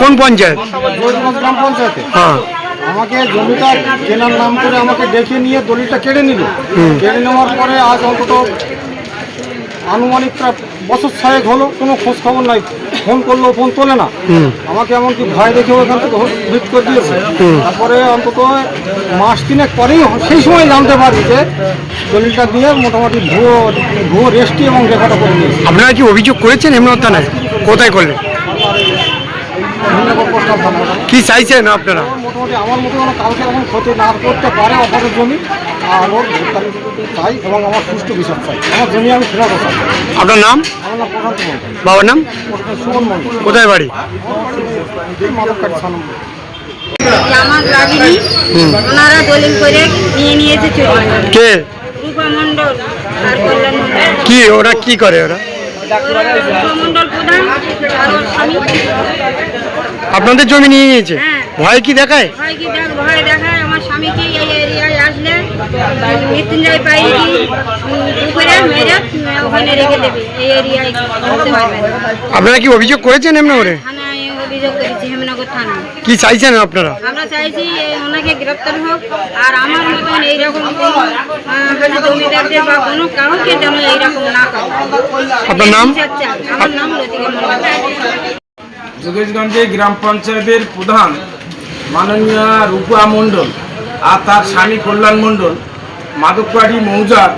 কোন পঞ্চায়েত? গ্রাম পঞ্চায়েতে। হ্যাঁ, আমাকে জমিটা কেনার নাম করে আমাকে ডেকে নিয়ে দলিলটা কেড়ে নিল। কেড়ে নেওয়ার পরে আজ অন্তত আনুমানিক প্রায় বছর 6 হলো, কোনো খোঁজ খবর নাই। ফোন করলেও ফোন তোলে না। আমাকে এমনকি ভয় দেখেও এখান থেকে হিট করে দিয়েছে। তারপরে অন্তত মাস 3 পরেই সেই সময় জানতে পারি যে দলিলটা দিয়ে মোটামুটি ভুয়ো রেস্টি এবং রেকর্ডও করে দিয়েছে। আপনারা কি অভিযোগ করেছেন হেমনত থানায়? কোথায় করলেন? কি চাইছেন আপনারা? মোটামুটি আমার মতো কোনো কাউকে এমন ক্ষতি না করতে পারে অপরের জমি, আর ওর চাই এবং আমার সুষ্ঠু বিচার চাই। আমার জমি আমি ফেরত চাই। আপনার নাম? আমার নাম প্রশান্ত মন্ডল। বাবার নাম? সুমন মন্ডল। কোথায় বাড়ি? মাদককারী ছাড়। আমার লাগেনি, ওনারা দলিল করে নিয়ে নিয়েছে চলে। কে? রূপা মণ্ডল আর কল্যাণ মণ্ডল। কি ওরা কি করে? ওরা রূপা মণ্ডল প্রধান আর ওর স্বামী। আপনাদের জমি নিয়ে নিয়েছে? হ্যাঁ। ভয় কি দেখায়? ভয় দেখায় আমার স্বামীকে এই এরিয়ায় আসলে মৃত্যুঞ্জয় পাই পুকুরে মেরে ওখানে রেখে দেবে, এই এরিয়ায় বলতে পারবেন। আপনারা কি অভিযোগ করেছেন হেমনগরে? থানায় অভিযোগ করেছি, হেমনগর থানায়। কি চাইছেন আপনারা? আমরা চাইছি ওনাকে গ্রেপ্তার হোক, আর আমার মতন এইরকম জমিদারদের বা কোনো কাউকে যেন এইরকম না করে। আপনার নাম? আমার নাম লতিকা মণ্ডল। যোগেশগঞ্জে গ্রাম পঞ্চায়েতের প্রধান মাননীয় রূপা মণ্ডল আর তার স্বামী কল্যাণ মণ্ডল মাদকবাড়ি মৌজার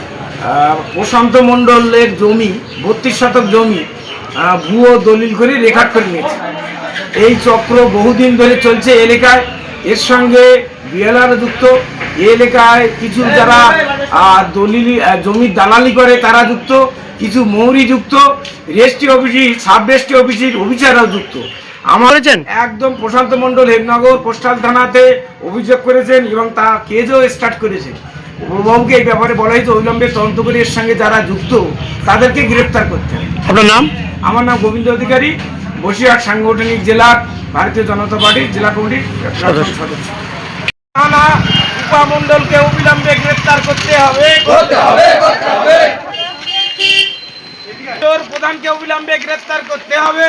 প্রশান্ত মণ্ডলের জমি 32 শতক জমি ভুয়ো দলিল করে রেকর্ড করে নিয়েছে। এই চক্র বহুদিন ধরে চলছে এলাকায়। এর সঙ্গে বিএলআর যুক্ত, এই এলাকায় কিছু যারা দলিল জমির দালালি করে তারা যুক্ত, কিছু মৌরি যুক্ত, রেজিস্ট্রি অফিসের সাব রেজিস্ট্রি অফিসের অফিসাররাও যুক্ত। আমার একদম প্রশান্ত মণ্ডল হেমনগর কোস্টাল থানাতে অভিযোগ করেছেন এবং তা কেসও স্টার্ট করেছেন। উপবাবুকে এই ব্যাপারে বলা হয়েছে অবিলম্বে তদন্ত করে এর সঙ্গে যারা যুক্ত তাদেরকে গ্রেপ্তার করতে হবে। আপনার নাম? আমার নাম গোবিন্দ অধিকারী, বসিরহাট সাংগঠনিক জেলার ভারতীয় জনতা পার্টির জেলা কমিটির সদস্য। রূপা মণ্ডলকে অবিলম্বে গ্রেপ্তার করতে হবে। প্রধানকে অবিলম্বে গ্রেপ্তার করতে হবে।